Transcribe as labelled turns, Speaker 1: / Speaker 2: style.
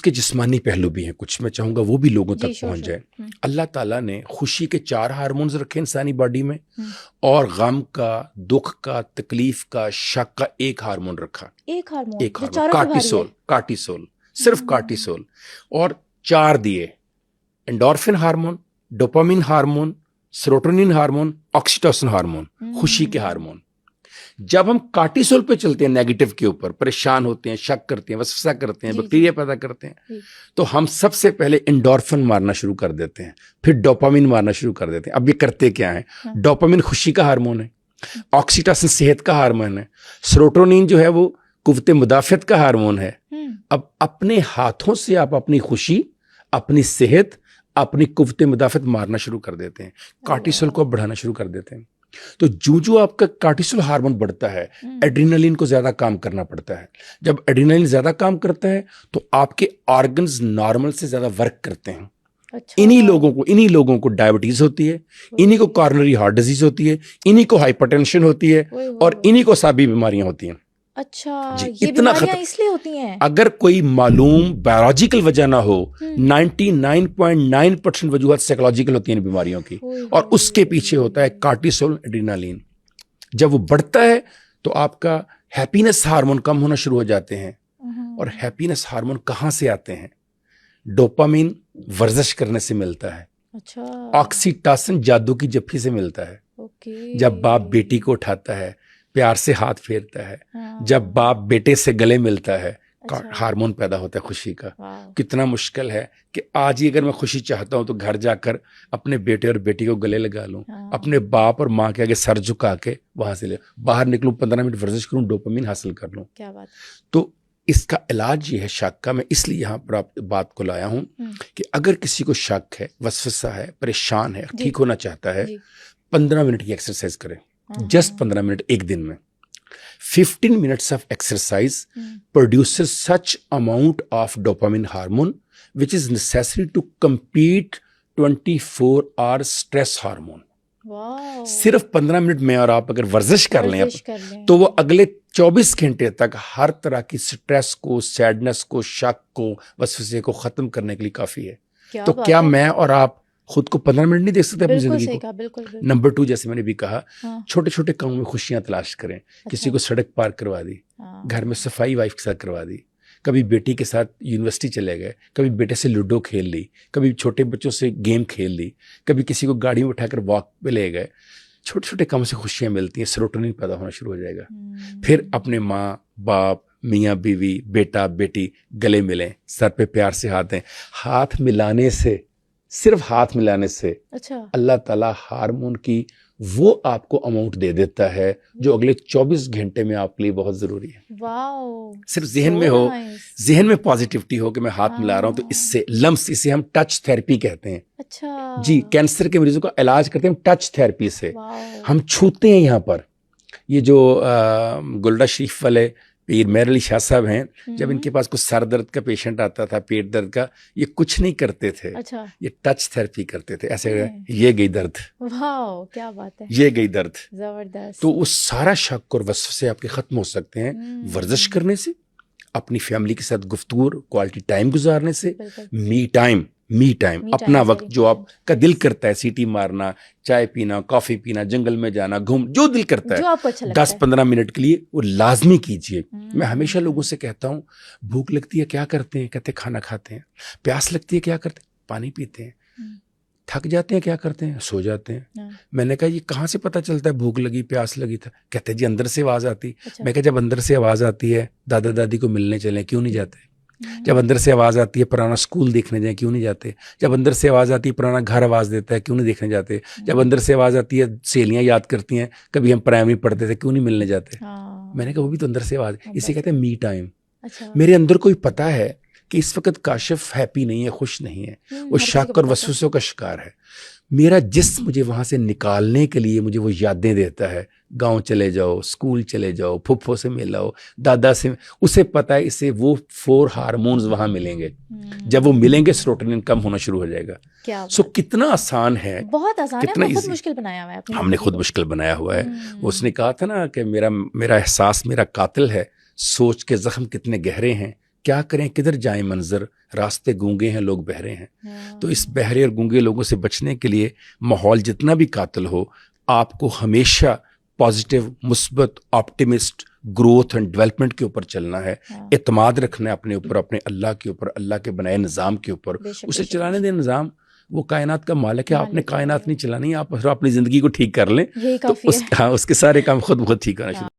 Speaker 1: اس کے جسمانی پہلو بھی ہیں کچھ، میں چاہوں گا وہ بھی لوگوں تک پہنچ جائے. اللہ تعالیٰ نے خوشی کے 4 ہارمونز رکھے انسانی باڈی میں، اور غم کا، دکھ کا، تکلیف کا، شک کا 1 ہارمون رکھا. ایک ہارمون کارٹیسول، صرف کارٹیسول. اور 4 دیے: endorphin hormone, dopamine hormone, serotonin hormone, oxytocin hormone, خوشی کے ہارمون. جب ہم کارٹیسول پہ چلتے ہیں، نیگیٹو کے اوپر، پریشان ہوتے ہیں، شک کرتے ہیں، وسوسہ کرتے ہیں، بیکٹیریا پیدا کرتے ہیں، تو ہم سب سے پہلے انڈورفن مارنا شروع کر دیتے ہیں، پھر ڈوپامین مارنا شروع کر دیتے ہیں. اب یہ کرتے کیا ہیں؟ ڈوپامین خوشی کا ہارمون ہے، آکسیٹوسن صحت کا ہارمون ہے، سیروٹونین جو ہے وہ قوت مدافعت کا ہارمون ہے. اب اپنے ہاتھوں سے آپ اپنی خوشی، اپنی صحت، اپنی قوت مدافعت مارنا شروع کر دیتے ہیں، کارٹیسول کو بڑھانا شروع کر دیتے ہیں. تو جو آپ کا کارٹیسول ہارمون بڑھتا ہے، ایڈرینلین کو زیادہ کام کرنا پڑتا ہے. جب ایڈرینلین زیادہ کام کرتا ہے تو آپ کے آرگنز نارمل سے زیادہ ورک کرتے ہیں. انہی لوگوں کو ڈائبٹیز ہوتی ہے، انہی کو کارنری ہارٹ ڈیزیز ہوتی ہے، انہی کو ہائپرٹینشن ہوتی ہے، اور انہی کو اعصابی بیماریاں ہوتی ہیں.
Speaker 2: اچھا،
Speaker 1: جی،
Speaker 2: یہ بیماریاں اس لیے ہوتی ہیں؟
Speaker 1: اگر کوئی معلوم بایولوجیکل وجہ نہ ہو، 99.9% وجوہات سائیکولوجیکل ہوتی ہیں بیماریوں کی، اور اس کے پیچھے ہوتا ہے کارٹیسول، ایڈرینالین. جب وہ بڑھتا ہے تو آپ کا ہیپینس ہارمون کم ہونا شروع ہو جاتے ہیں. اور ہیپینس ہارمون کہاں سے آتے ہیں؟ ڈوپامین ورزش کرنے سے ملتا ہے. آکسیٹوسن جادو کی جپھی سے ملتا ہے. جب باپ بیٹی کو اٹھاتا ہے، پیار سے ہاتھ پھیرتا ہے، جب باپ بیٹے سے گلے ملتا ہے، ہارمون پیدا ہوتا ہے خوشی کا. کتنا مشکل ہے کہ آج ہی اگر میں خوشی چاہتا ہوں تو گھر جا کر اپنے بیٹے اور بیٹی کو گلے لگا لوں، اپنے باپ اور ماں کے آگے سر جھکا کے وہاں سے باہر نکلوں، 15 منٹ ورزش کروں، ڈوپامین حاصل کر لوں.
Speaker 2: کیا بات.
Speaker 1: تو اس کا علاج یہ ہے شک کا. میں اس لیے یہاں پر آپ بات کو لایا ہوں کہ اگر کسی کو شک ہے، وسوسہ ہے، پریشان ہے، ٹھیک ہونا چاہتا ہے، 15 منٹ کی ایکسرسائز کریں. جسٹ 15 منٹ ایک دن میں. 15 minutes of exercise produces such amount of dopamine hormone which is necessary to compete 24-hour stress hormone. صرف 15 منٹ میں اور آپ اگر ورزش کر لیں تو وہ اگلے 24 گھنٹے تک ہر طرح کی سٹریس کو، سیڈنس کو، شک کو، وسوسے کو ختم کرنے کے لیے کافی ہے. تو کیا میں اور آپ خود کو 15 منٹ نہیں دے سکتے اپنی زندگی کو؟ نمبر 2، جیسے میں نے بھی کہا، چھوٹے چھوٹے کاموں میں خوشیاں تلاش کریں. کسی کو سڑک پار کروا دی، گھر میں صفائی وائف کے ساتھ کروا دی، کبھی بیٹی کے ساتھ یونیورسٹی چلے گئے، کبھی بیٹے سے لوڈو کھیل لی، کبھی چھوٹے بچوں سے گیم کھیل لی، کبھی کسی کو گاڑی میں اٹھا کر واک پہ لے گئے. چھوٹے چھوٹے کاموں سے خوشیاں ملتی ہیں، سیروٹونین پیدا ہونا شروع ہو جائے گا. پھر اپنے ماں باپ، میاں بیوی، بیٹا بیٹی گلے ملیں، سر پہ پیار سے ہاتھ دیں. ہاتھ ملانے سے، صرف ہاتھ ملانے سے اللہ تعالیٰ ہارمون کی وہ آپ کو اماؤنٹ دے دیتا ہے جو اگلے 24 گھنٹے میں آپ کے لیے بہت ضروری ہے. صرف ذہن میں ہو، ذہن میں پازیٹیوٹی ہو کہ میں ہاتھ ملا رہا ہوں، تو اس سے لمس، اسے ہم ٹچ تھیراپی کہتے ہیں. جی، کینسر کے مریضوں کا علاج کرتے ہیں ہم ٹچ تھیراپی سے. ہم چھوتے ہیں. یہاں پر یہ جو گلڈا شریف والے پیر مہر علی شاہ صاحب ہیں، جب ان کے پاس کچھ سر درد کا پیشنٹ آتا تھا، پیٹ درد کا، یہ کچھ نہیں کرتے تھے، یہ ٹچ تھیراپی کرتے تھے. ایسے یہ گئی درد،
Speaker 2: کیا بات ہے،
Speaker 1: یہ گئی درد،
Speaker 2: زبردست.
Speaker 1: تو وہ سارا شک اور وسوسے آپ کے ختم ہو سکتے ہیں ورزش کرنے سے، اپنی فیملی کے ساتھ گفتگو، کوالٹی ٹائم گزارنے سے. می ٹائم، اپنا وقت جو آپ کا دل کرتا ہے، سیٹی مارنا، چائے پینا، کافی پینا، جنگل میں جانا، جو دل کرتا ہے 10-15 منٹ کے لیے وہ لازمی کیجیے. میں ہمیشہ لوگوں سے کہتا ہوں، بھوک لگتی ہے کیا کرتے ہیں؟ کہتے کھانا کھاتے ہیں. پیاس لگتی ہے کیا کرتے ہیں؟ پانی پیتے ہیں. تھک جاتے ہیں کیا کرتے ہیں؟ سو جاتے ہیں. میں نے کہا یہ کہاں سے پتہ چلتا ہے بھوک لگی، پیاس لگی تھا؟ کہتے جی اندر سے آواز آتی. میں کہا جب اندر سے آواز آتی ہے دادا دادی کو ملنے چلیں، کیوں نہیں جاتے؟ جب اندر سے آواز آتی ہے پرانا اسکول دیکھنے جائیں، کیوں نہیں جاتے؟ جب اندر سے آواز آتی ہے پرانا گھر آواز دیتا ہے، کیوں نہیں دیکھنے جاتے؟ جب اندر سے آواز آتی ہے سہیلیاں یاد کرتی ہیں، کبھی ہم پرائمری پڑھتے تھے، کیوں نہیں ملنے جاتے؟ میں نے کہا وہ بھی تو اندر سے آواز، اسے کہتے ہیں می ٹائم. میرے اندر کوئی پتہ ہے کہ اس وقت کاشف ہیپی نہیں ہے، خوش نہیں ہے، وہ شک اور وسوسوں کا شکار ہے. میرا جسم مجھے وہاں سے نکالنے کے لیے مجھے وہ یادیں دیتا ہے. گاؤں چلے جاؤ، اسکول چلے جاؤ، پھپھو سے مل لاؤ، دادا سے. اسے پتہ ہے اسے وہ 4 ہارمونز وہاں ملیں گے. جب وہ ملیں گے سیروٹونین کم ہونا شروع ہو جائے گا. سو کتنا آسان ہے،
Speaker 2: بہت آسان ہے.
Speaker 1: کتنا
Speaker 2: خود مشکل بنایا ہوا ہے،
Speaker 1: ہم نے خود مشکل بنایا ہوا ہے. اس نے کہا تھا نا کہ میرا احساس میرا قاتل ہے، سوچ کے زخم کتنے گہرے ہیں، کیا کریں کدھر جائیں منظر، راستے گونگے ہیں لوگ بہرے ہیں. تو اس بہرے اور گونگے لوگوں سے بچنے کے لیے ماحول جتنا بھی قاتل ہو، آپ کو ہمیشہ پازیٹیو، مثبت، آپٹیمسٹ، گروتھ اینڈ ڈیولپمنٹ کے اوپر چلنا ہے. اعتماد رکھنا ہے اپنے اوپر، اپنے اللہ کے اوپر، اللہ کے بنائے نظام کے اوپر. اسے چلانے دیں. نظام وہ کائنات کا مالک ہے، آپ نے کائنات نہیں چلانی، آپ اپنی زندگی کو ٹھیک کر لیں تو اس کے سارے کام خود بخود ٹھیک ہونا شروع